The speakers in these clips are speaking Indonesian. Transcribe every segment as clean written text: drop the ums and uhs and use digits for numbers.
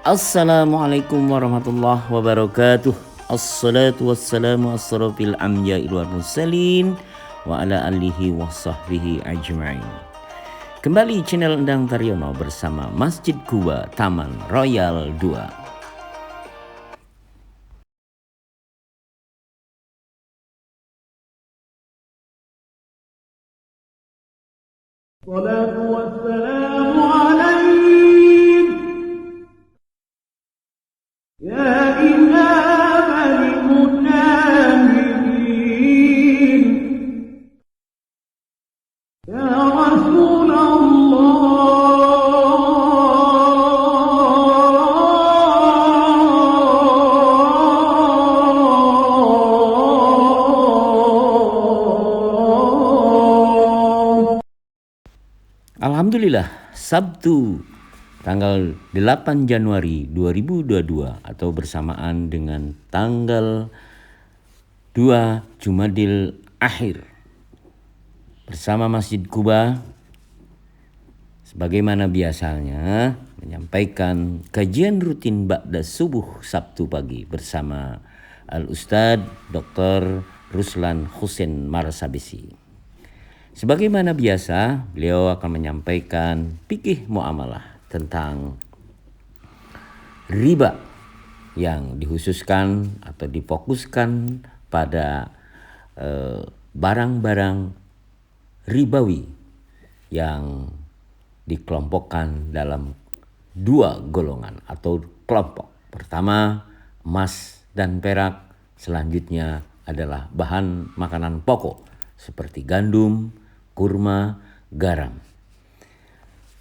Assalamualaikum warahmatullahi wabarakatuh. Assalatu wassalamu asrafil anbiya'i wal mursalin wa ala alihi wa sahbihi ajma'in. Kembali channel Endang Taryono bersama Masjid Kuba Taman Royal 2. الصلاة والسلام عليك يا إمام المجاهدين يا رسول الله. Alhamdulillah, Sabtu tanggal 8 Januari 2022 atau bersamaan dengan tanggal 2 Jumadil Akhir. Bersama Masjid Kuba, sebagaimana biasanya menyampaikan kajian rutin ba'da subuh Sabtu pagi bersama Al-Ustadz Dr. Ruslan Husin Marsabisi. Sebagaimana biasa, beliau akan menyampaikan fikih muamalah tentang riba yang dikhususkan atau difokuskan pada barang-barang ribawi yang dikelompokkan dalam dua golongan atau kelompok. Pertama, emas dan perak. Selanjutnya adalah bahan makanan pokok seperti gandum, kurma, garam.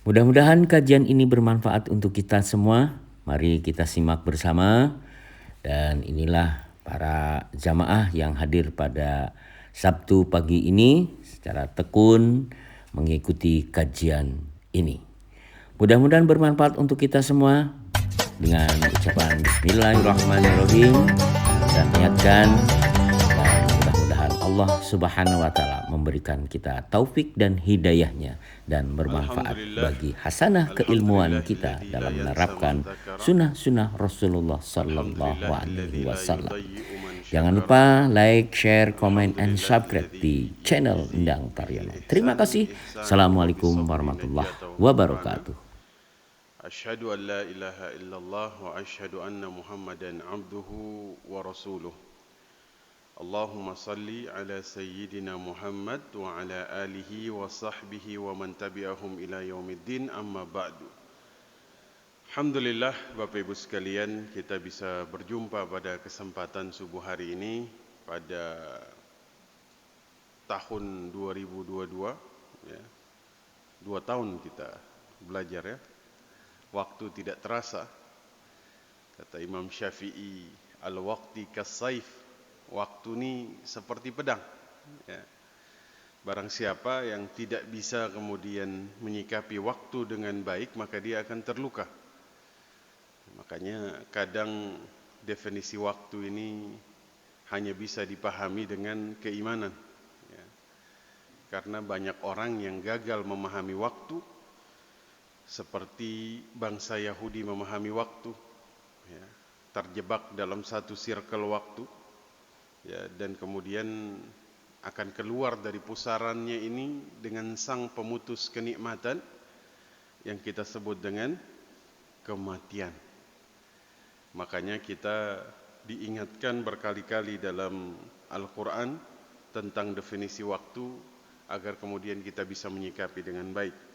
Mudah-mudahan kajian ini bermanfaat untuk kita semua. Mari kita simak bersama. Dan inilah para jamaah yang hadir pada Sabtu pagi ini secara tekun mengikuti kajian ini. Mudah-mudahan bermanfaat untuk kita semua. Dengan ucapan Bismillahirrahmanirrahim dan niatkan, dan mudah-mudahan Allah Subhanahu wa Ta'ala memberikan kita taufik dan hidayahnya dan bermanfaat bagi hasanah keilmuan kita dalam menerapkan sunnah-sunnah Rasulullah Sallallahu Alaihi Wasallam. Jangan lupa like, share, comment, and subscribe di channel Endang Taryono. Terima kasih. Assalamualaikum warahmatullahi wabarakatuh. أشهد أن لا إله إلا الله وأشهد أن محمدًا عبده ورسوله اللهم صل على سيدنا محمد وعلى آله وصحبه ومن تبعهم إلى يوم الدين أما بعد. Alhamdulillah Bapak Ibu sekalian, kita bisa berjumpa pada kesempatan subuh hari ini pada tahun 2022 ya. 2 tahun kita belajar ya. Waktu tidak terasa. Kata Imam Syafi'i, al-waqti kas-saif. Waktu ini seperti pedang. Ya. Barang siapa yang tidak bisa kemudian menyikapi waktu dengan baik, maka dia akan terluka. Makanya kadang definisi waktu ini hanya bisa dipahami dengan keimanan. Ya. Karena banyak orang yang gagal memahami waktu, seperti bangsa Yahudi memahami waktu, ya, terjebak dalam satu circle waktu, ya, dan kemudian akan keluar dari pusarannya ini dengan sang pemutus kenikmatan yang kita sebut dengan kematian. Makanya kita diingatkan berkali-kali dalam Al-Quran tentang definisi waktu agar kemudian kita bisa menyikapi dengan baik.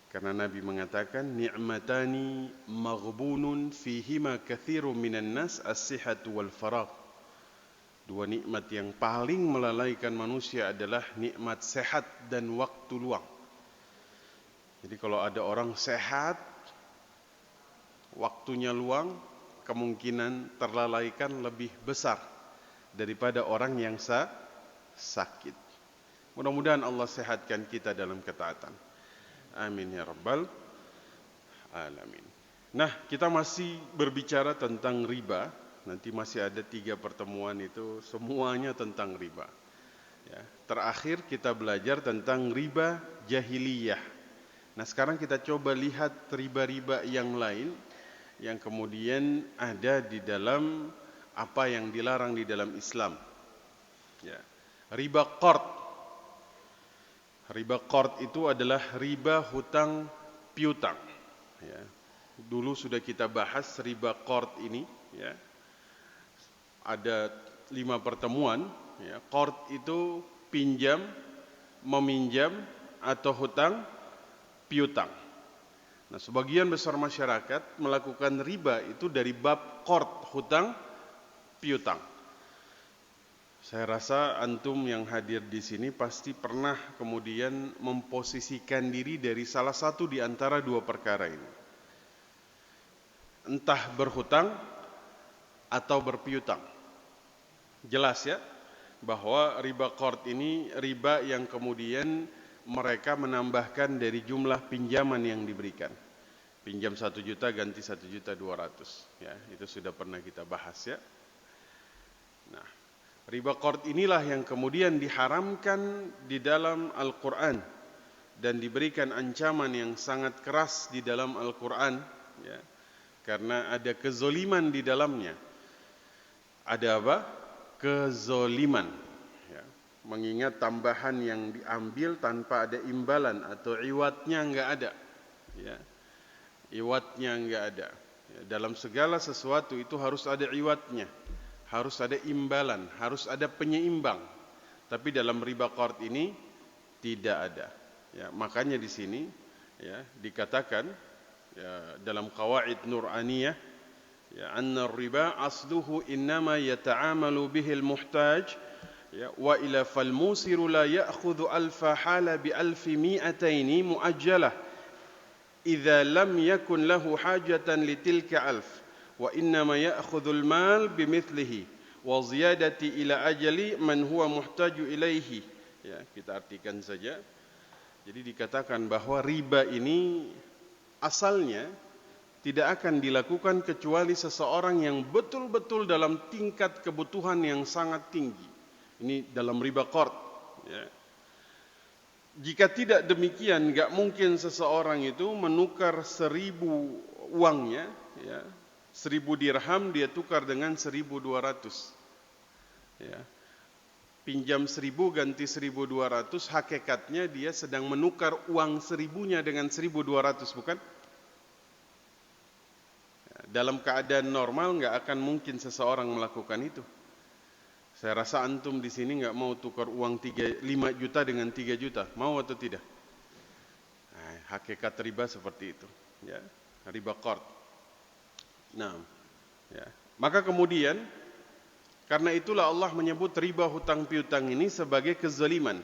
Karena Nabi mengatakan ni'matani maghbunun fihima katsirun minan nas as-sihhatu wal faragh. Dua nikmat yang paling melalaikan manusia adalah nikmat sehat dan waktu luang. Jadi kalau ada orang sehat, waktunya luang, kemungkinan terlalaikan lebih besar daripada orang yang sakit. Mudah-mudahan Allah sehatkan kita dalam ketaatan. Amin ya rabbal alamin. Nah, kita masih berbicara tentang riba. Nanti masih ada 3 pertemuan itu semuanya tentang riba. Ya, terakhir kita belajar tentang riba jahiliyah. Nah, sekarang kita coba lihat riba-riba yang lain yang kemudian ada di dalam apa yang dilarang di dalam Islam. Ya. Riba qard. Riba qard itu adalah riba hutang piutang. Ya. Dulu sudah kita bahas riba qard ini. Ya. Ada 5 pertemuan. Ya. Qard itu pinjam, meminjam atau hutang piutang. Nah, sebagian besar masyarakat melakukan riba itu dari bab qard, hutang piutang. Saya rasa antum yang hadir di sini pasti pernah kemudian memposisikan diri dari salah satu di antara 2 perkara ini. Entah berhutang atau berpiutang. Jelas ya bahwa riba qard ini riba yang kemudian mereka menambahkan dari jumlah pinjaman yang diberikan. Pinjam 1 juta ganti 1.200.000. Ya, itu sudah pernah kita bahas ya. Nah, riba qard inilah yang kemudian diharamkan di dalam Al-Quran dan diberikan ancaman yang sangat keras di dalam Al-Quran ya, karena ada kezoliman di dalamnya. Ada apa? Kezoliman. Mengingat tambahan yang diambil tanpa ada imbalan atau iwatnya enggak ada. Ya. Iwatnya enggak ada. Ya, dalam segala sesuatu itu harus ada iwatnya, harus ada imbalan, harus ada penyeimbang. Tapi dalam riba qard ini tidak ada. Ya, makanya di sini ya dikatakan ya, dalam qawaid Nuraniyah ya anna riba asluhu innama yata'amalu bihil muhtaj ya wa ila fal musiru la ya'khudhu alfa hala bi alfi mi'ataini muajjalah idza lam yakun lahu hajatan litilka alf wa innama ya'khudhu almal bimithlihi wa ziyadati ila ajali man huwa muhtaju ilaihi. Ya, kita artikan saja. Jadi dikatakan bahwa riba ini asalnya tidak akan dilakukan kecuali seseorang yang betul-betul dalam tingkat kebutuhan yang sangat tinggi. Ini dalam riba qard. Ya. Jika tidak demikian, enggak mungkin seseorang itu menukar 1.000 uangnya, ya, 1.000 dirham dia tukar dengan 1.200. Ya. Pinjam 1.000 ganti 1.200, hakikatnya dia sedang menukar uang 1.000-nya dengan 1.200, bukan? Ya, dalam keadaan normal enggak akan mungkin seseorang melakukan itu. Saya rasa antum di sini enggak mau tukar uang 5 juta dengan 3 juta. Mau atau tidak? Nah, hakikat riba seperti itu. Ya, riba qard. Nah, ya. Maka kemudian, karena itulah Allah menyebut riba hutang piutang ini sebagai kezaliman.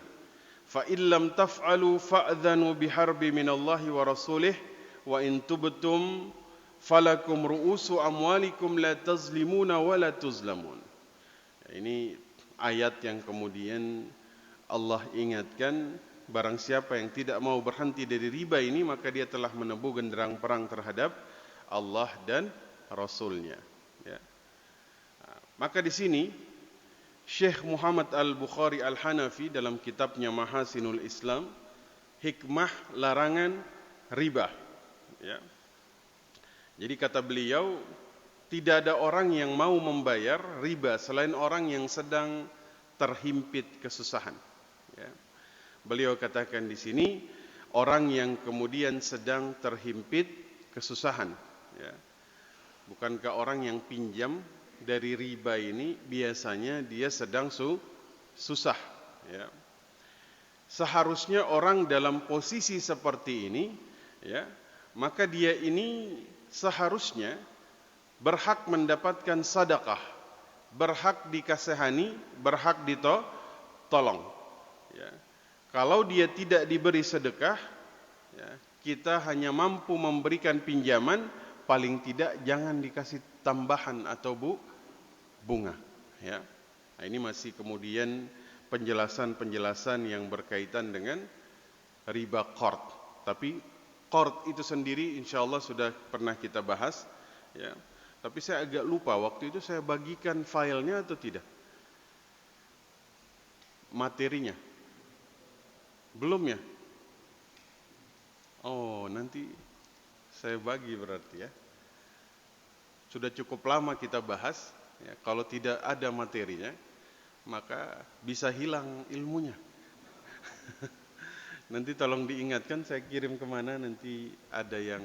Fa illam taf'alu fa'dhanu biharbi minallahi wa rasulih wa in tubtum falakum ru'usu amwalikum la tazlimuna wa la tuzlamun. Ini ayat yang kemudian Allah ingatkan, barang siapa yang tidak mau berhenti dari riba ini, maka dia telah menebu genderang perang terhadap Allah dan Rasulnya. Ya. Maka di sini Syekh Muhammad Al-Bukhari Al-Hanafi dalam kitabnya Mahasinul Islam, hikmah larangan riba. Ya. Jadi kata beliau, tidak ada orang yang mau membayar riba selain orang yang sedang terhimpit kesusahan. Ya. Beliau katakan di sini orang yang kemudian sedang terhimpit kesusahan. Ya. Bukankah orang yang pinjam dari riba ini biasanya dia sedang susah. Ya. Seharusnya orang dalam posisi seperti ini, ya, maka dia ini seharusnya berhak mendapatkan sedekah, berhak dikasihani, berhak ditolong. Ya. Kalau dia tidak diberi sedekah, ya, kita hanya mampu memberikan pinjaman, paling tidak jangan dikasih tambahan atau bunga. Ya. Nah, ini masih kemudian penjelasan-penjelasan yang berkaitan dengan riba qard. Tapi qard itu sendiri insyaallah sudah pernah kita bahas. Ya. Tapi saya agak lupa waktu itu saya bagikan filenya atau tidak? Materinya. Belum ya? Oh, nanti saya bagi berarti ya. sudah cukup lama kita bahas. Ya, kalau tidak ada materinya, maka bisa hilang ilmunya. Nanti tolong diingatkan, saya kirim kemana, nanti ada yang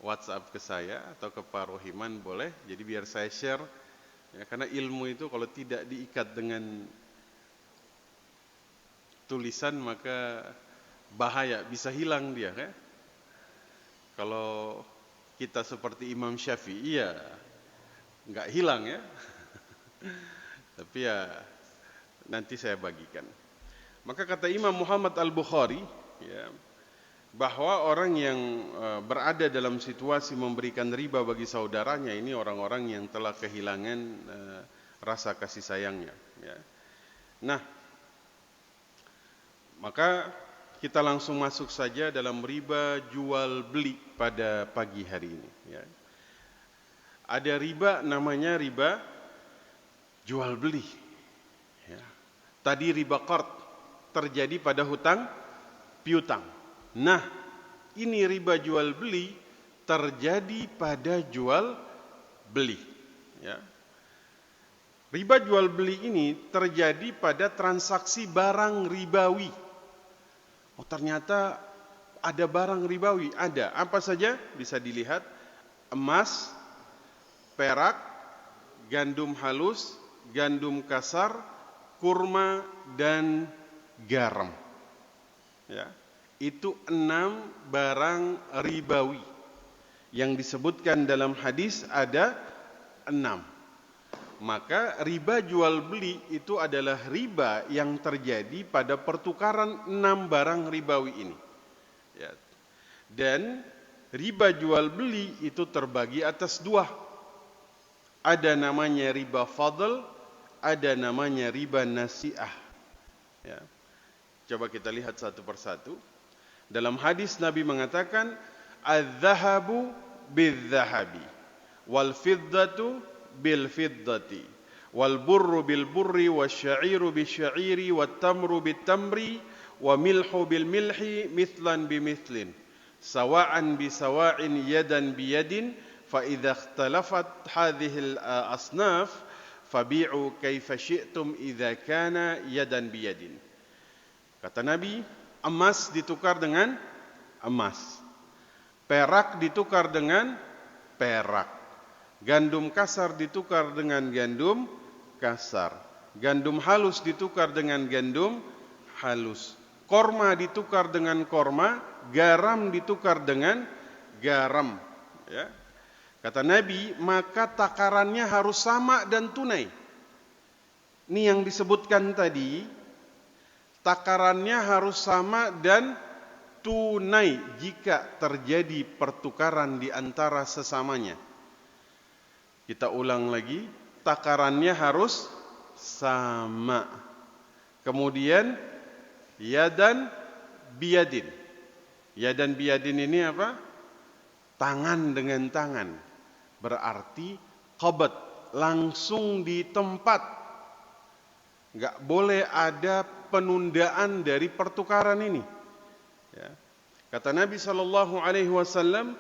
WhatsApp ke saya atau ke Pak Rohiman boleh. Jadi biar saya share. Ya, karena ilmu itu kalau tidak diikat dengan tulisan maka bahaya, bisa hilang dia. Ya. Kalau kita seperti Imam Syafi'i ya nggak hilang ya. Tapi ya nanti saya bagikan. Maka kata Imam Muhammad Al-Bukhari ya, bahwa orang yang berada dalam situasi memberikan riba bagi saudaranya ini orang-orang yang telah kehilangan rasa kasih sayangnya ya. Nah, maka kita langsung masuk saja dalam riba jual beli pada pagi hari ini ya. Ada riba namanya riba jual beli ya. Tadi riba qard terjadi pada hutang piutang. Nah, ini riba jual beli terjadi pada jual beli ya. Riba jual beli ini terjadi pada transaksi barang ribawi. Oh, ternyata ada barang ribawi, ada. Apa saja? Bisa dilihat emas, perak, gandum halus, gandum kasar, kurma dan garam. Ya. Itu 6 barang ribawi. Yang disebutkan dalam hadis ada 6. Maka riba jual beli itu adalah riba yang terjadi pada pertukaran 6 barang ribawi ini. Ya. Dan riba jual beli itu terbagi atas 2. Ada namanya riba fadl, ada namanya riba nasi'ah. Ya. Coba kita lihat satu persatu. Dalam hadis Nabi mengatakan, "Az-zahabu bil-zahabi, wal-fiddatu bil-fiddati, wal-burru bil-burri, wasy-sya'iru bil-syairi, wat-tamru bil-tamri, wa milhu bil-milhi, mithlan bimithlin, sawa'an bisawa'in, yadan biyadin, fa idza ikhtalafat hadhihi al-asnaf, fabi'u kaifa syi'tum idza kana yadan biyadin." Kata Nabi, emas ditukar dengan emas, perak ditukar dengan perak, gandum kasar ditukar dengan gandum kasar, gandum halus ditukar dengan gandum halus, korma ditukar dengan korma, garam ditukar dengan garam. Ya. Kata Nabi, maka takarannya harus sama dan tunai. Ini yang disebutkan tadi. Takarannya harus sama dan tunai jika terjadi pertukaran di antara sesamanya. Kita ulang lagi, takarannya harus sama. Kemudian yadan biyadin. Yadan biyadin ini apa? Tangan dengan tangan. Berarti qabad, langsung di tempat. Enggak boleh ada penundaan dari pertukaran ini. Ya. Kata Nabi SAW,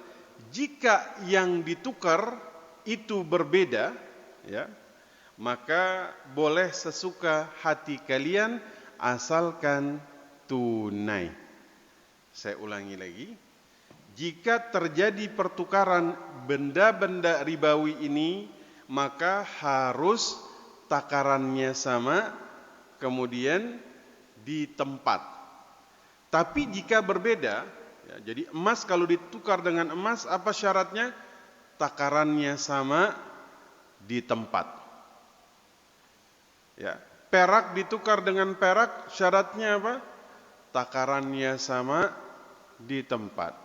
jika yang ditukar itu berbeda, ya, maka boleh sesuka hati kalian asalkan tunai. Saya ulangi lagi. Jika terjadi pertukaran benda-benda ribawi ini, maka harus takarannya sama, kemudian di tempat. Tapi jika berbeda, ya, jadi emas kalau ditukar dengan emas, apa syaratnya? Takarannya sama di tempat. Ya, perak ditukar dengan perak, syaratnya apa? Takarannya sama di tempat.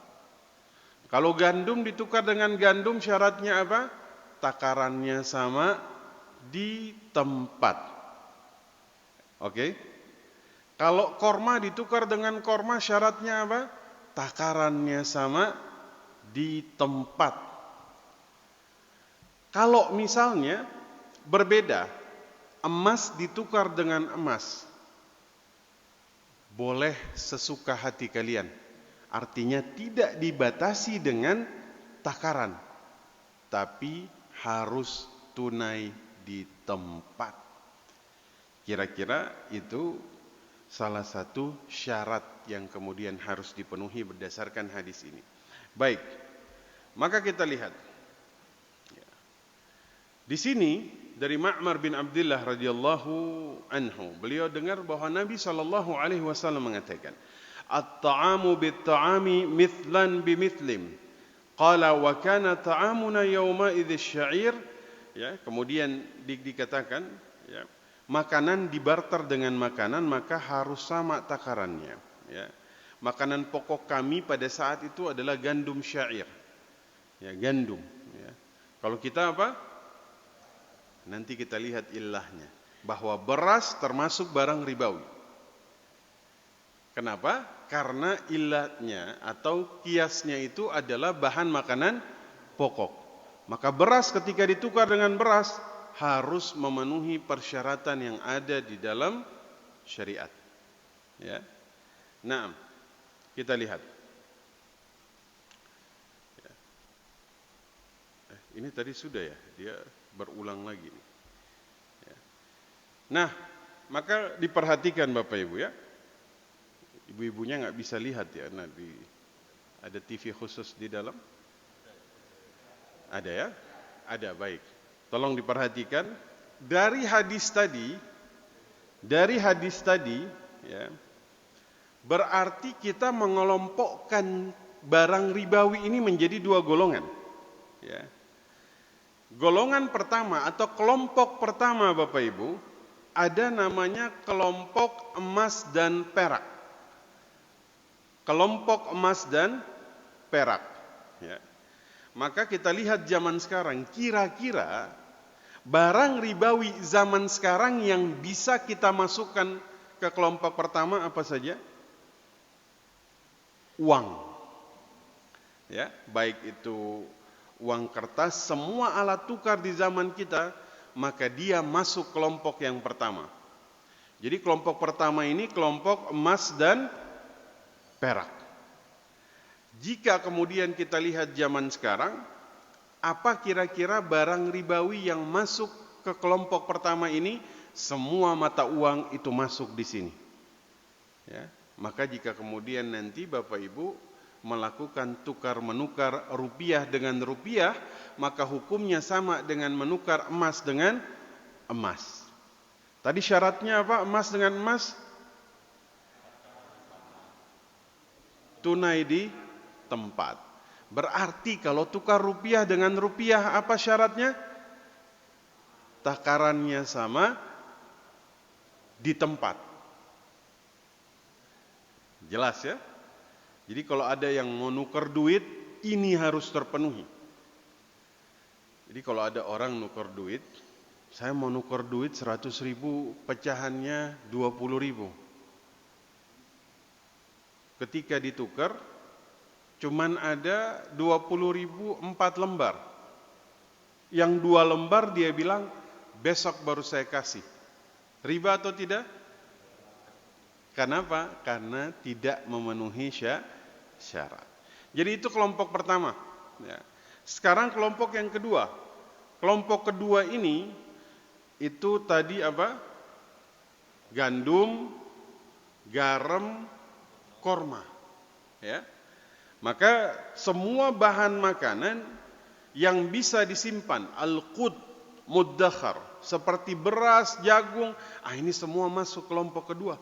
Kalau gandum ditukar dengan gandum, syaratnya apa? Takarannya sama di tempat. Oke? Kalau korma ditukar dengan korma, syaratnya apa? Takarannya sama di tempat. Kalau misalnya berbeda, emas ditukar dengan emas, boleh sesuka hati kalian. Artinya tidak dibatasi dengan takaran. tapi harus tunai di tempat. Kira-kira itu salah satu syarat yang kemudian harus dipenuhi berdasarkan hadis ini. Baik, maka kita lihat. Di sini dari Ma'mar bin Abdullah radhiyallahu anhu, beliau dengar bahwa Nabi sallallahu alaihi wasallam mengatakan, "At-ta'amu bit-ta'ami mithlan bimithlim." Qala wa kana ta'amuna yawma idz sya'ir. Ya, kemudian dikatakan, ya, makanan dibarter dengan makanan maka harus sama takarannya. Ya. Makanan pokok kami pada saat itu adalah gandum syair. Ya, gandum. Ya. Kalau kita apa? Nanti kita lihat ilahnya. Bahwa beras termasuk barang ribawi. Kenapa? Karena ilahnya atau kiasnya itu adalah bahan makanan pokok. Maka beras ketika ditukar dengan beras harus memenuhi persyaratan yang ada di dalam syariat. Ya. Nah, kita lihat. Ya. Ini tadi sudah ya, dia berulang lagi nih. Ya. Nah, maka diperhatikan Bapak Ibu ya. Ibu-ibunya nggak bisa lihat ya. Nah, ada TV khusus di dalam? Ada ya? Ada, baik. Tolong diperhatikan dari hadis tadi ya. Berarti kita mengelompokkan barang ribawi ini menjadi dua golongan. Ya. Golongan pertama atau kelompok pertama Bapak Ibu, ada namanya kelompok emas dan perak. Kelompok emas dan perak. Ya. Maka kita lihat zaman sekarang, kira-kira barang ribawi zaman sekarang yang bisa kita masukkan ke kelompok pertama apa saja? Uang. Ya, baik itu uang kertas, semua alat tukar di zaman kita, maka dia masuk kelompok yang pertama. Jadi kelompok pertama ini kelompok emas dan perak. Jika kemudian kita lihat zaman sekarang, apa kira-kira barang ribawi yang masuk ke kelompok pertama ini? Semua mata uang itu masuk di sini. Ya, maka jika kemudian nanti Bapak Ibu melakukan tukar menukar rupiah dengan rupiah, maka hukumnya sama dengan menukar emas dengan emas. Tadi syaratnya apa? Emas dengan emas? Tunai di tempat. Berarti kalau tukar rupiah dengan rupiah apa syaratnya? Takarannya sama di tempat. Jelas ya? Jadi kalau ada yang mau nuker duit, ini harus terpenuhi. Jadi kalau ada orang nuker duit, saya mau nuker duit 100.000, pecahannya 20.000. Ketika ditukar, cuman ada 20.000 4 lembar. Yang 2 lembar dia bilang, besok baru saya kasih. Riba atau tidak? Kenapa? Karena tidak memenuhi syarat. Jadi itu kelompok pertama. Ya. Sekarang kelompok yang kedua. Kelompok kedua ini, itu tadi apa? Gandum, garam, korma. Ya. Maka semua bahan makanan yang bisa disimpan, al-qut, muddakhar, seperti beras, jagung, ini semua masuk kelompok kedua.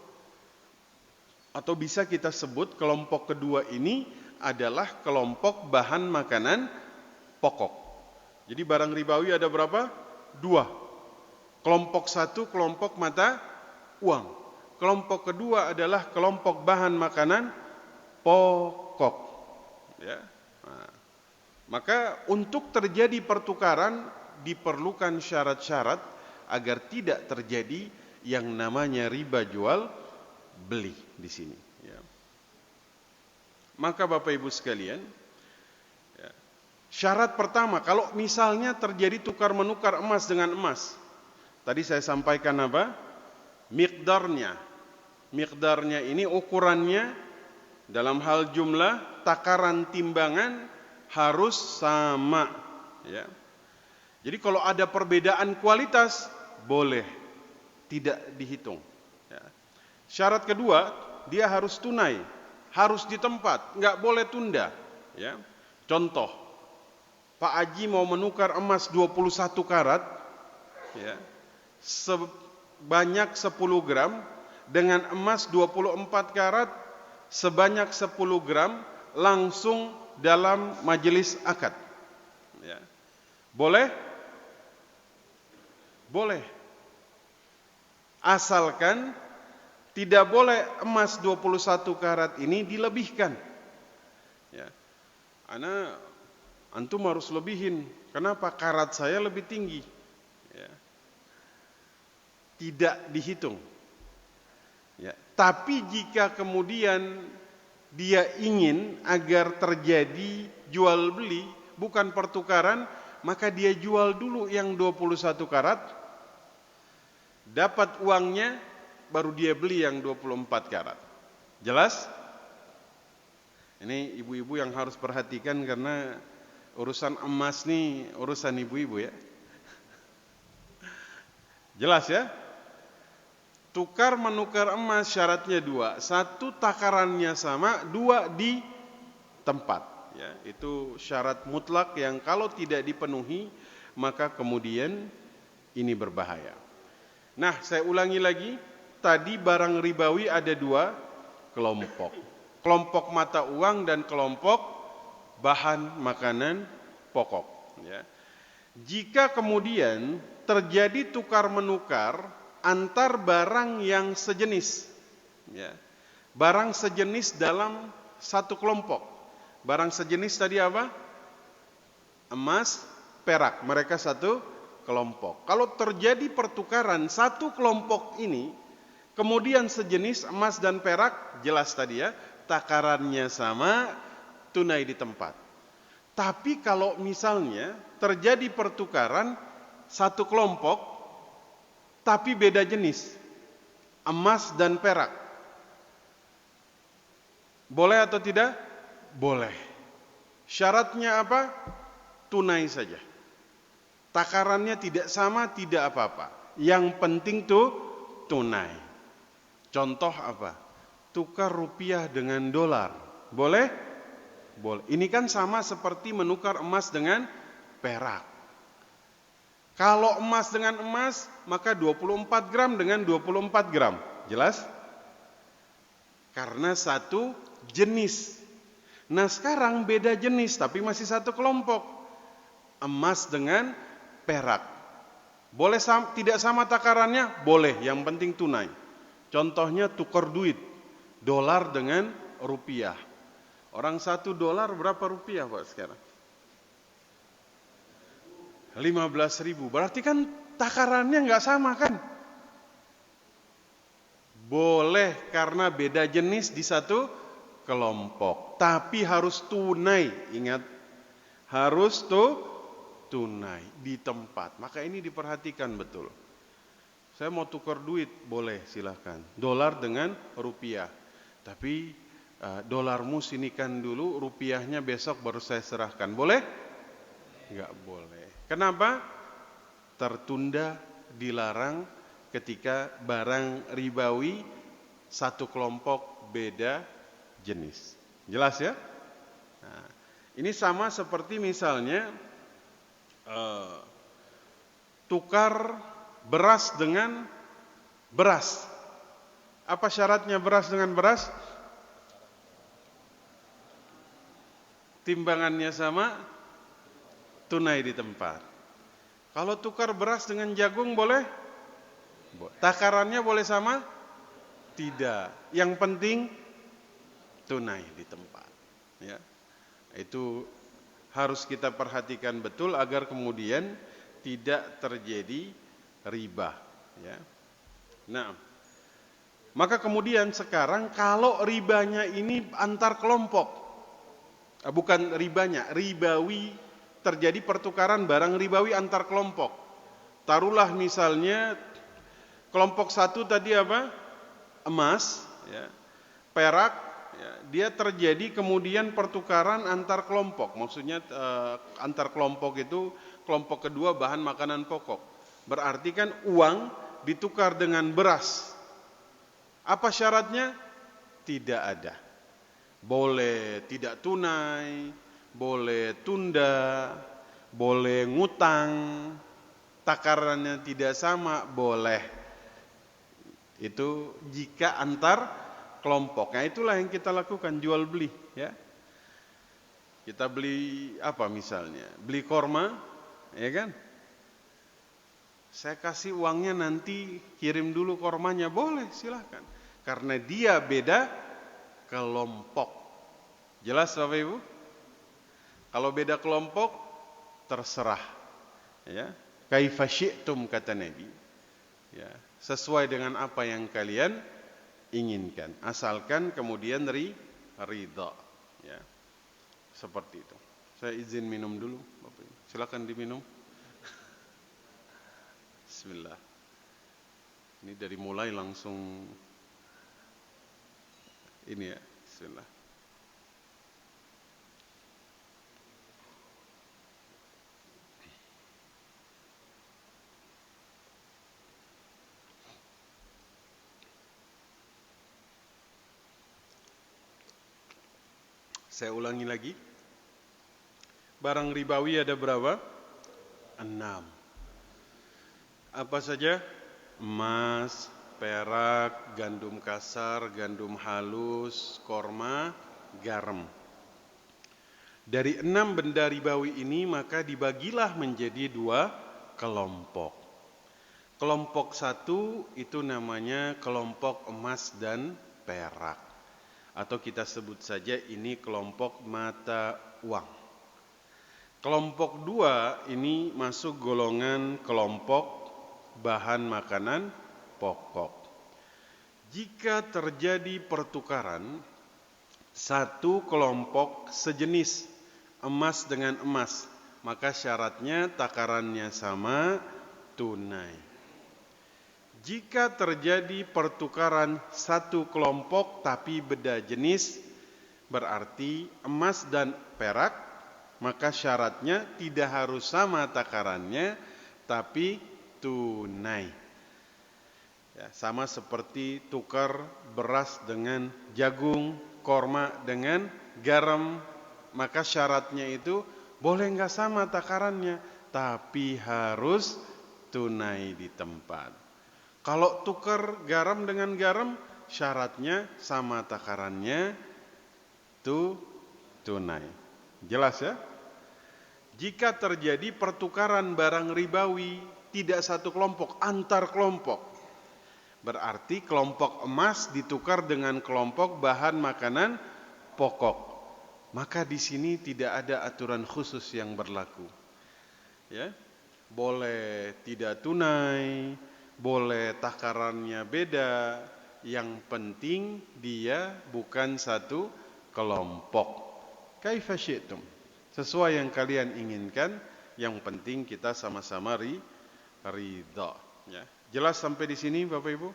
Atau bisa kita sebut kelompok kedua ini adalah kelompok bahan makanan pokok. Jadi barang ribawi ada berapa? 2. Kelompok 1 kelompok mata uang. Kelompok kedua adalah kelompok bahan makanan pokok. Ya. Nah, maka untuk terjadi pertukaran diperlukan syarat-syarat agar tidak terjadi yang namanya riba jual beli di sini. Ya. Maka Bapak Ibu sekalian, ya, syarat pertama kalau misalnya terjadi tukar menukar emas dengan emas, tadi saya sampaikan apa? Miqdarnya. Miqdarnya ini ukurannya dalam hal jumlah, takaran timbangan harus sama. ya. Jadi kalau ada perbedaan kualitas boleh tidak dihitung, ya. Syarat kedua, dia harus tunai, harus di tempat, nggak boleh tunda, ya. Contoh, Pak Haji mau menukar emas 21 karat, ya, sebanyak 10 gram dengan emas 24 karat sebanyak 10 gram langsung dalam majelis akad, ya. Boleh? Boleh. Asalkan tidak boleh emas 21 karat ini dilebihkan, ya. Antum harus lebihin. Kenapa? Karat saya lebih tinggi, ya. Tidak dihitung, ya. Tapi jika kemudian dia ingin agar terjadi jual beli bukan pertukaran, maka dia jual dulu yang 21 karat, dapat uangnya, baru dia beli yang 24 karat. Jelas? Ini ibu-ibu yang harus perhatikan karena urusan emas nih urusan ibu-ibu, ya. Jelas, ya? Tukar menukar emas syaratnya dua. Satu, takarannya sama. Dua, di tempat, ya. Itu syarat mutlak yang kalau tidak dipenuhi maka kemudian ini berbahaya. Nah, saya ulangi lagi. Tadi barang ribawi ada dua kelompok. Kelompok mata uang dan kelompok bahan makanan pokok, ya. Jika kemudian terjadi tukar menukar antar barang yang sejenis, ya. Barang sejenis dalam satu kelompok. Barang sejenis tadi apa? Emas, perak. Mereka satu kelompok. Kalau terjadi pertukaran satu kelompok ini, kemudian sejenis emas dan perak, jelas tadi, ya, takarannya sama, tunai di tempat. Tapi kalau misalnya terjadi pertukaran satu kelompok tapi beda jenis, emas dan perak, boleh atau tidak? Boleh. Syaratnya apa? Tunai saja. Takarannya tidak sama, tidak apa-apa. Yang penting tuh tunai. Contoh apa? Tukar rupiah dengan dolar. Boleh? Boleh. Ini kan sama seperti menukar emas dengan perak. Kalau emas dengan emas, maka 24 gram dengan 24 gram. Jelas? Karena satu jenis. Nah, sekarang beda jenis tapi masih satu kelompok. Emas dengan perak. Boleh tidak sama takarannya? Boleh, yang penting tunai. Contohnya tukar duit. Dolar dengan rupiah. Orang $1 berapa rupiah, Pak, sekarang? 15.000. Berarti kan takarannya nggak sama, kan? Boleh karena beda jenis di satu kelompok. Tapi harus tunai. Ingat, harus tunai di tempat. Maka ini diperhatikan betul. Saya mau tukar duit, boleh, silahkan. Dolar dengan rupiah. Tapi dolarmu sinikan dulu, rupiahnya besok baru saya serahkan. Boleh? Nggak boleh. Kenapa? Tertunda, dilarang ketika barang ribawi satu kelompok beda jenis. Jelas, ya? Nah, ini sama seperti misalnya tukar beras dengan beras. Apa syaratnya beras dengan beras? Timbangannya sama, tunai di tempat. Kalau tukar beras dengan jagung boleh? Takarannya boleh sama? Tidak. Yang penting tunai di tempat, ya. Itu harus kita perhatikan betul agar kemudian tidak terjadi riba, ya. Nah, maka kemudian sekarang kalau ribanya ini antar kelompok, bukan ribanya, ribawi, terjadi pertukaran barang ribawi antar kelompok. Taruhlah misalnya kelompok satu tadi apa? Emas, ya. Perak ya, dia terjadi kemudian pertukaran antar kelompok. Maksudnya antar kelompok itu kelompok kedua bahan makanan pokok. Berarti kan uang ditukar dengan beras. Apa syaratnya? Tidak ada. Boleh tidak tunai, boleh tunda, boleh ngutang, takarannya tidak sama, boleh. Itu jika antar kelompok. Nah, itulah yang kita lakukan, jual beli, ya. Kita beli apa misalnya? Beli korma, ya kan? Saya kasih uangnya nanti kirim dulu kormanya, boleh, silahkan. Karena dia beda kelompok. Jelas Bapak Ibu? Kalau beda kelompok terserah, ya. Kaifa syi'tum kata Nabi. Ya, sesuai dengan apa yang kalian inginkan, asalkan kemudian ridha, ya. Seperti itu. Saya izin minum dulu, Bapak Ibu. Silakan diminum. Bismillah. Ini dari mulai langsung ini ya, bismillah. Saya ulangi lagi. Barang ribawi ada berapa? 6. Apa saja? Emas, perak, gandum kasar, gandum halus, korma, garam. Dari 6 benda ribawi ini maka dibagilah menjadi 2 kelompok. Kelompok 1 itu namanya kelompok emas dan perak. Atau kita sebut saja ini kelompok mata uang. Kelompok 2 ini masuk golongan kelompok bahan makanan pokok. Jika terjadi pertukaran satu kelompok sejenis emas dengan emas, maka syaratnya takarannya sama, tunai. Jika terjadi pertukaran satu kelompok tapi beda jenis, berarti emas dan perak, maka syaratnya tidak harus sama takarannya, tapi tunai. Ya, sama seperti tukar beras dengan jagung, korma dengan garam, maka syaratnya itu boleh nggak sama takarannya, tapi harus tunai di tempat. Kalau tukar garam dengan garam, syaratnya sama takarannya, itu tunai. Jelas ya? Jika terjadi pertukaran barang ribawi, tidak satu kelompok, antar kelompok, berarti kelompok emas ditukar dengan kelompok bahan makanan pokok. Maka di sini tidak ada aturan khusus yang berlaku. Ya, boleh tidak tunai, boleh takarannya beda, yang penting dia bukan satu kelompok. Kaifa syi'tum, sesuai yang kalian inginkan, yang penting kita sama-sama ridha. Ya. Jelas sampai di sini Bapak Ibu?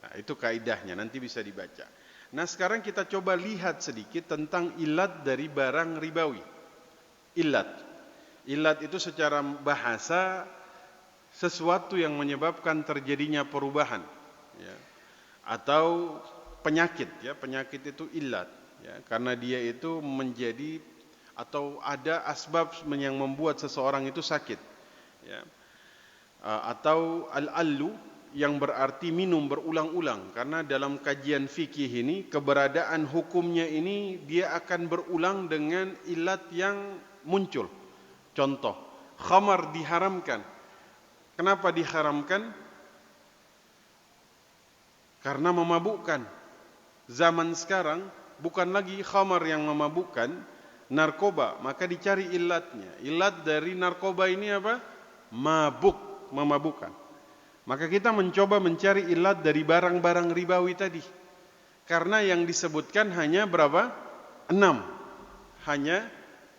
Nah, itu kaidahnya, nanti bisa dibaca. Nah, sekarang kita coba lihat sedikit tentang ilat dari barang ribawi. Ilat itu secara bahasa sesuatu yang menyebabkan terjadinya perubahan, ya, atau penyakit. Ya, penyakit itu ilat, ya, karena dia itu menjadi atau ada asbab yang membuat seseorang itu sakit. Ya. Atau al-allu yang berarti minum berulang-ulang, karena dalam kajian fikih ini keberadaan hukumnya ini dia akan berulang dengan ilat yang muncul. Contoh, khamar diharamkan. Kenapa diharamkan? Karena memabukkan. Zaman sekarang bukan lagi khamar yang memabukkan, narkoba, maka dicari ilatnya. Ilat dari narkoba ini apa? Mabuk, memabukkan. Maka kita mencoba mencari ilat dari barang-barang ribawi tadi. Karena yang disebutkan hanya berapa? 6. Hanya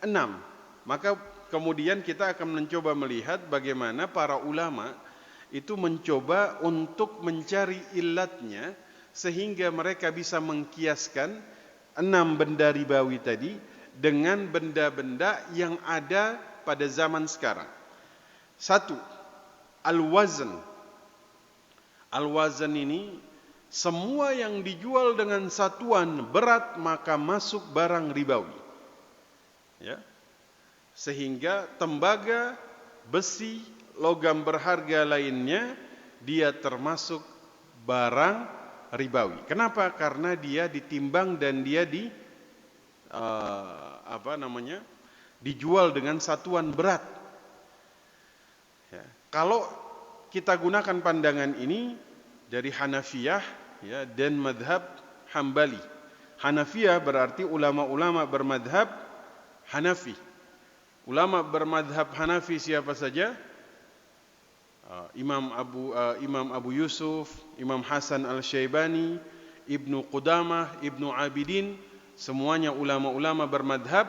6. Maka kemudian kita akan mencoba melihat bagaimana para ulama itu mencoba untuk mencari ilatnya sehingga mereka bisa mengkiaskan 6 benda ribawi tadi dengan benda-benda yang ada pada zaman sekarang. 1. Al-wazn. Al-wazn ini semua yang dijual dengan satuan berat maka masuk barang ribawi. Ya. Sehingga tembaga, besi, logam berharga lainnya dia termasuk barang ribawi. Kenapa? Karena dia ditimbang dan dia dijual dengan satuan berat. Ya. Kalau kita gunakan pandangan ini dari Hanafiyah, ya, dan madhab Hambali. Hanafiyah berarti ulama-ulama bermadhab Hanafi. Ulama bermadhab Hanafi siapa saja? Imam Abu Yusuf, Imam Hasan Al-Syaibani, Ibnu Qudamah, Ibnu Abidin, semuanya ulama-ulama bermadhab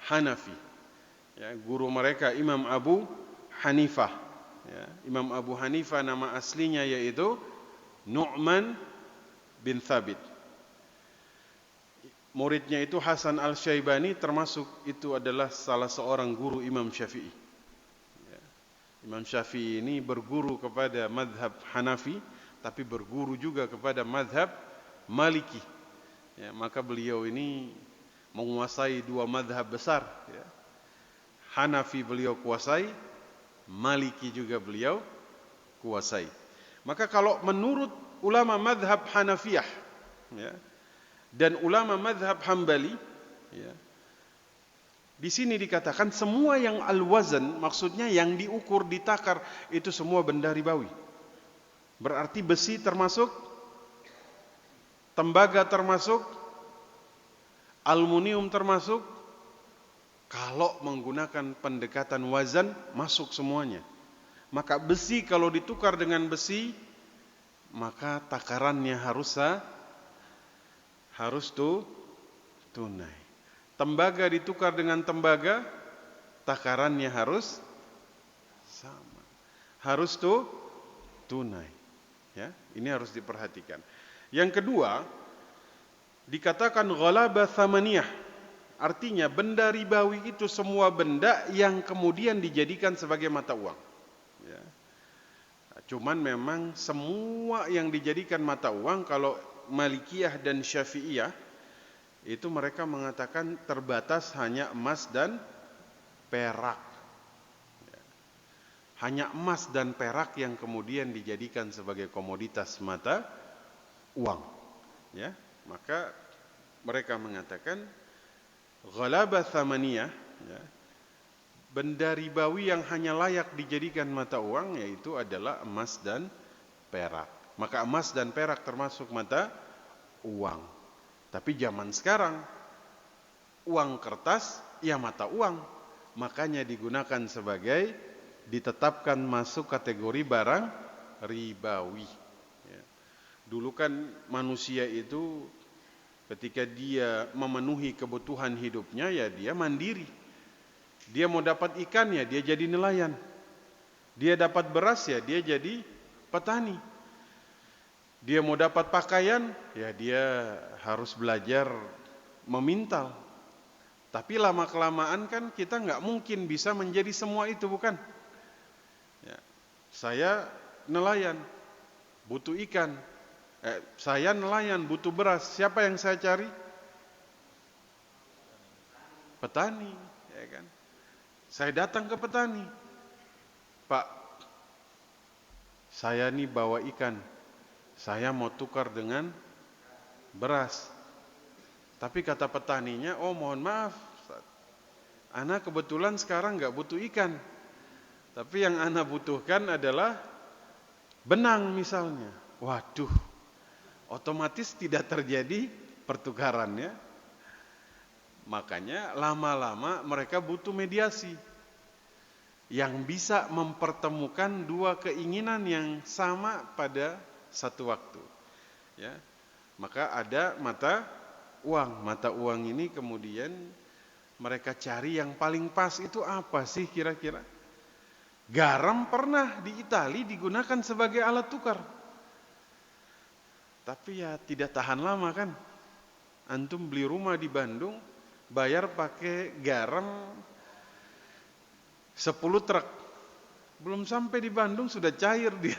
Hanafi. Ya, guru mereka Imam Abu Hanifah. Ya, Imam Abu Hanifah nama aslinya yaitu Nu'man bin Thabit. Muridnya itu Hasan Al-Syaibani, termasuk itu adalah salah seorang guru Imam Syafi'i. Imam Syafi'i ini berguru kepada madhab Hanafi, tapi berguru juga kepada madhab Maliki. Ya, maka beliau ini menguasai 2 madhab besar. Ya. Hanafi beliau kuasai, Maliki juga beliau kuasai. Maka kalau menurut ulama madhab Hanafiyah, ya, dan ulama madhab Hambali, ya, di sini dikatakan semua yang al-wazan, maksudnya yang diukur, ditakar, itu semua benda ribawi. Berarti besi termasuk, tembaga termasuk, aluminium termasuk. Kalau menggunakan pendekatan wazan, masuk semuanya. Maka besi kalau ditukar dengan besi, maka takarannya harus tunai. Tembaga ditukar dengan tembaga, takarannya harus sama. Harus tunai. Ya, ini harus diperhatikan. Yang kedua, dikatakan ghalaba thamaniyah. Artinya benda ribawi itu semua benda yang kemudian dijadikan sebagai mata uang. Ya. Cuman memang semua yang dijadikan mata uang, kalau Malikiyah dan Syafi'iyah, itu mereka mengatakan terbatas hanya emas dan perak. Hanya emas dan perak yang kemudian dijadikan sebagai komoditas mata uang. Ya, maka mereka mengatakan ghalaba thamaniyah, ya, benda ribawi yang hanya layak dijadikan mata uang yaitu adalah emas dan perak. Maka emas dan perak termasuk mata uang. Tapi zaman sekarang uang kertas ya mata uang, makanya digunakan sebagai, ditetapkan masuk kategori barang ribawi. Ya. Dulu kan manusia itu ketika dia memenuhi kebutuhan hidupnya ya dia mandiri. Dia mau dapat ikan ya dia jadi nelayan. Dia dapat beras ya dia jadi petani. Dia mau dapat pakaian, ya dia harus belajar memintal. Tapi lama-kelamaan kan kita nggak mungkin bisa menjadi semua itu, bukan? Ya, saya nelayan, butuh ikan. Saya nelayan, butuh beras. Siapa yang saya cari? Petani, ya kan? Saya datang ke petani. Pak, saya nih bawa ikan. Saya mau tukar dengan beras. Tapi kata petaninya, oh mohon maaf, ana kebetulan sekarang nggak butuh ikan. Tapi yang ana butuhkan adalah benang misalnya. Waduh, otomatis tidak terjadi pertukarannya. Makanya lama-lama mereka butuh mediasi yang bisa mempertemukan 2 keinginan yang sama pada satu waktu. Ya, maka ada mata uang. Mata uang ini kemudian mereka cari yang paling pas itu apa sih kira-kira? Garam pernah di Italia digunakan sebagai alat tukar. Tapi ya tidak tahan lama kan. Antum beli rumah di Bandung, bayar pakai garam 10 truk. Belum sampai di Bandung sudah cair dia.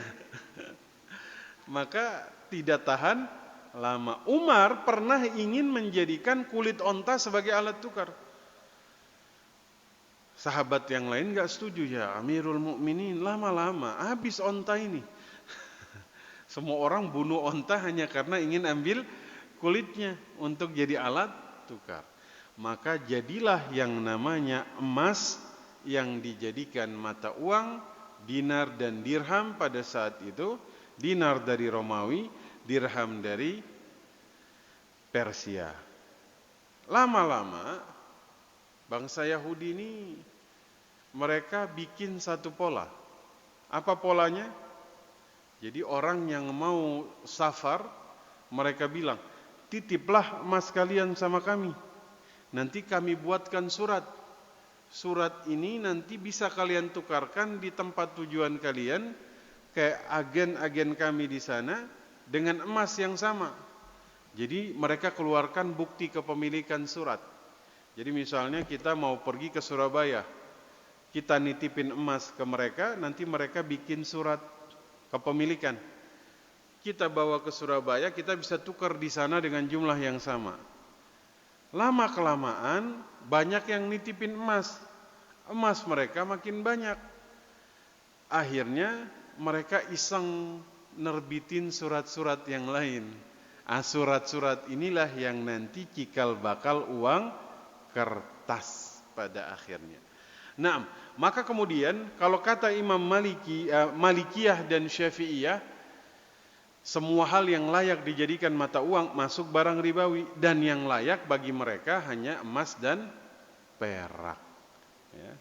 Maka tidak tahan lama. Umar pernah ingin menjadikan kulit onta sebagai alat tukar. Sahabat yang lain gak setuju, ya Amirul Mukminin, lama-lama habis onta ini. Semua orang bunuh onta hanya karena ingin ambil kulitnya untuk jadi alat tukar. Maka jadilah yang namanya emas yang dijadikan mata uang, dinar dan dirham pada saat itu. Dinar dari Romawi, dirham dari Persia. Lama-lama bangsa Yahudi ini mereka bikin satu pola. Apa polanya? Jadi orang yang mau safar, mereka bilang, titiplah emas kalian sama kami. Nanti kami buatkan surat. Surat ini nanti bisa kalian tukarkan di tempat tujuan kalian, kayak agen-agen kami di sana, dengan emas yang sama. Jadi mereka keluarkan bukti kepemilikan surat. Jadi misalnya kita mau pergi ke Surabaya, kita nitipin emas ke mereka, nanti mereka bikin surat kepemilikan. Kita bawa ke Surabaya, kita bisa tukar di sana dengan jumlah yang sama. Lama kelamaan banyak yang nitipin emas. Emas mereka makin banyak. Akhirnya mereka iseng nerbitin surat-surat yang lain. Surat-surat inilah yang nanti cikal bakal uang kertas pada akhirnya. Nah, maka kemudian kalau kata Imam Malikiyah dan Syafi'iyah, semua hal yang layak dijadikan mata uang masuk barang ribawi, dan yang layak bagi mereka hanya emas dan perak. Ya.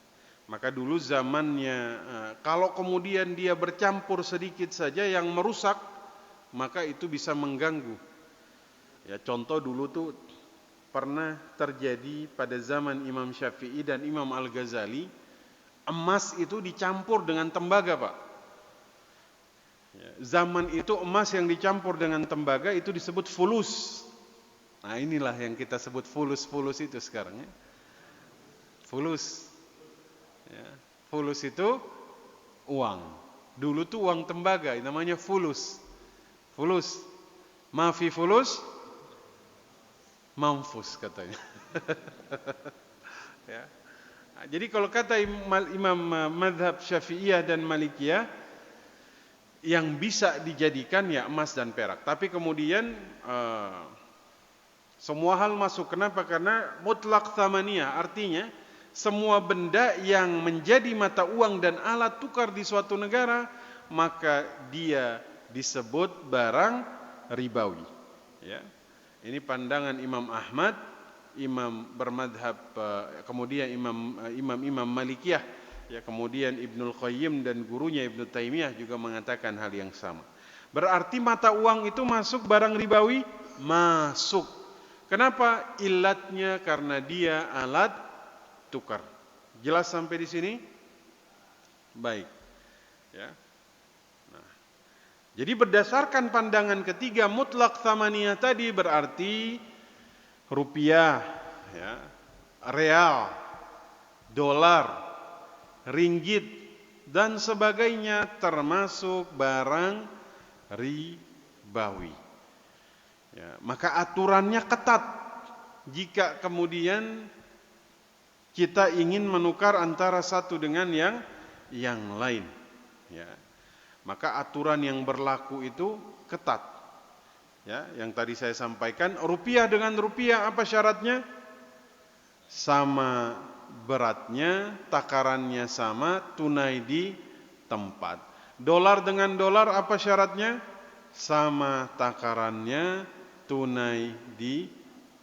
Maka dulu zamannya, kalau kemudian dia bercampur sedikit saja yang merusak, maka itu bisa mengganggu. Ya, contoh dulu tuh pernah terjadi pada zaman Imam Syafi'i dan Imam Al-Ghazali, emas itu dicampur dengan tembaga, Pak. Ya, zaman itu emas yang dicampur dengan tembaga itu disebut fulus. Nah, inilah yang kita sebut fulus itu sekarang ya. Fulus. Ya, fulus itu uang. Dulu tuh uang tembaga, namanya fulus. Fulus. Mafi fulus, manfus katanya. Ya. Nah, jadi kalau kata Imam Madhab Syafi'iyah dan Malikiyah, yang bisa dijadikan ya emas dan perak. Tapi kemudian semua hal masuk. Kenapa? Karena mutlak thamaniyah, artinya semua benda yang menjadi mata uang dan alat tukar di suatu negara, maka dia disebut barang ribawi. Ya. Ini pandangan Imam Ahmad, imam bermadhab, kemudian imam Malikiyah, ya, kemudian Ibnul Qayyim dan gurunya Ibnu Taimiyah juga mengatakan hal yang sama. Berarti mata uang itu masuk barang ribawi? Masuk. Kenapa? Ilatnya karena dia alat tukar. Jelas sampai di sini? Baik. Ya. Nah, jadi berdasarkan pandangan ketiga mutlak tsamaniyah tadi, berarti rupiah, ya, real, dolar, ringgit dan sebagainya termasuk barang ribawi. Ya, maka aturannya ketat. Jika kemudian kita ingin menukar antara satu dengan yang lain, ya, maka aturan yang berlaku itu ketat. Ya, yang tadi saya sampaikan, rupiah dengan rupiah apa syaratnya? Sama beratnya, takarannya sama, tunai di tempat. Dolar dengan dolar apa syaratnya? Sama takarannya, tunai di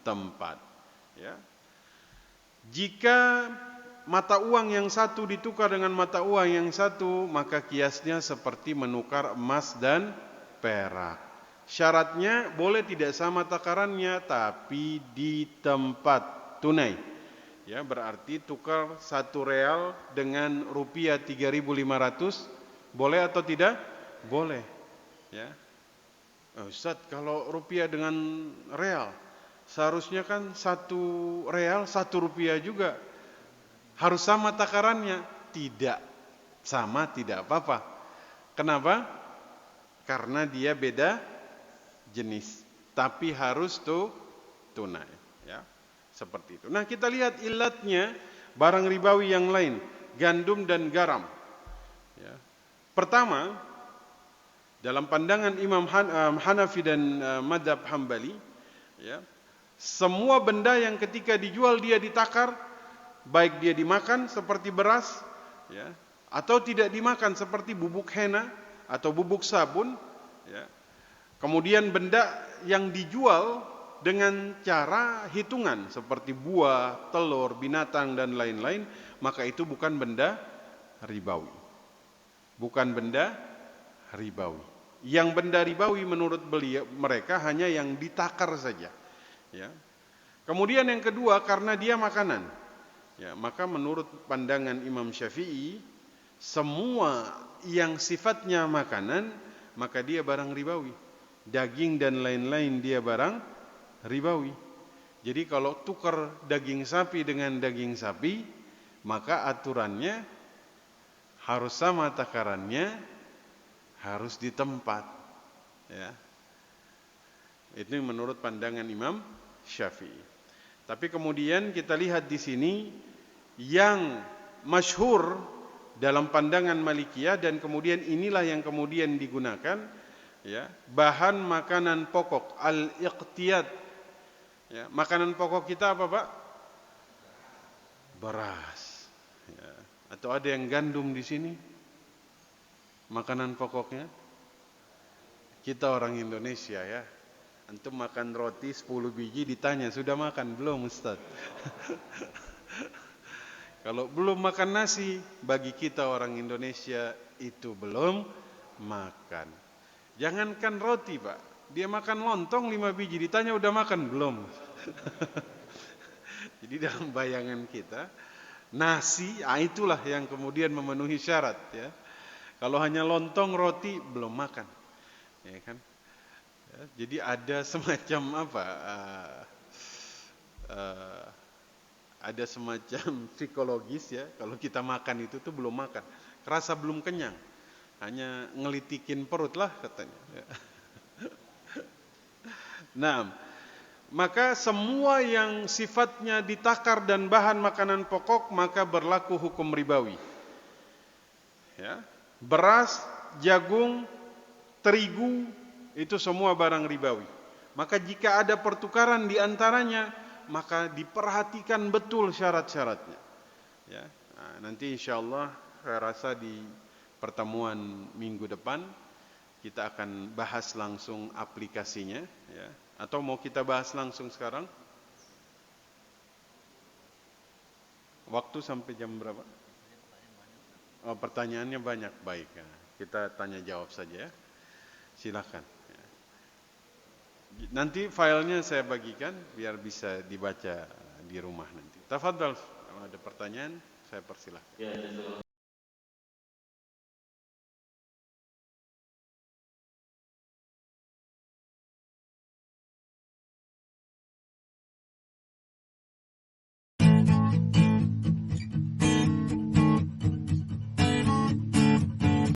tempat. Ya. Jika mata uang yang satu ditukar dengan mata uang yang satu, maka kiasnya seperti menukar emas dan perak. Syaratnya boleh tidak sama takarannya, tapi di tempat tunai. Ya, berarti tukar 1 real dengan rupiah 3.500, boleh atau tidak? Boleh. Ya. Ustaz, kalau rupiah dengan real, seharusnya kan 1 real 1 rupiah juga. Harus sama takarannya. Tidak sama, tidak apa-apa. Kenapa? Karena dia beda jenis. Tapi harus tunai. Ya, seperti itu. Nah, kita lihat ilatnya barang ribawi yang lain. Gandum dan garam. Ya. Pertama, dalam pandangan Imam Hanafi dan Madhab Hambali, ya, semua benda yang ketika dijual dia ditakar, baik dia dimakan seperti beras, ya, atau tidak dimakan seperti bubuk henna atau bubuk sabun, ya. Kemudian benda yang dijual dengan cara hitungan seperti buah, telur, binatang dan lain-lain, maka itu bukan benda ribawi. Bukan benda ribawi. Yang benda ribawi menurut mereka hanya yang ditakar saja. Ya. Kemudian yang kedua, karena dia makanan. Ya, maka menurut pandangan Imam Syafi'i, semua yang sifatnya makanan, maka dia barang ribawi. Daging dan lain-lain dia barang ribawi. Jadi kalau tukar daging sapi dengan daging sapi, maka aturannya harus sama takarannya, harus di tempat. Ya. Itu menurut pandangan Imam Syafi'i. Tapi kemudian kita lihat di sini yang masyhur dalam pandangan Malikiyah, dan kemudian inilah yang kemudian digunakan, ya, bahan makanan pokok al-iqtiyat. Ya, makanan pokok kita apa, Pak? Beras. Ya. Atau ada yang gandum di sini? Makanan pokoknya kita orang Indonesia, ya. Antum makan roti 10 biji ditanya, sudah makan belum, Ustaz? Kalau belum makan nasi, bagi kita orang Indonesia itu belum makan. Jangankan roti, Pak, dia makan lontong 5 biji ditanya udah makan belum? Jadi dalam bayangan kita, nasi, itulah yang kemudian memenuhi syarat, ya. Kalau hanya lontong, roti, belum makan, ya kan? Ya, jadi ada semacam apa? Ada semacam psikologis, ya. Kalau kita makan itu tuh belum makan, kerasa belum kenyang, hanya ngelitikin perut lah katanya. Ya. Nah, maka semua yang sifatnya ditakar dan bahan makanan pokok maka berlaku hukum ribawi. Ya. Beras, jagung, terigu, itu semua barang ribawi. Maka jika ada pertukaran di antaranya, maka diperhatikan betul syarat-syaratnya. Ya, nah, nanti insyaallah saya rasa di pertemuan minggu depan kita akan bahas langsung aplikasinya. Ya. Atau mau kita bahas langsung sekarang? Waktu sampai jam berapa? Oh, pertanyaannya banyak, baik. Ya. Kita tanya jawab saja, ya. Silakan. Ya. Nanti filenya saya bagikan biar bisa dibaca di rumah nanti. Tafadhal, kalau ada pertanyaan saya persilahkan. Ya,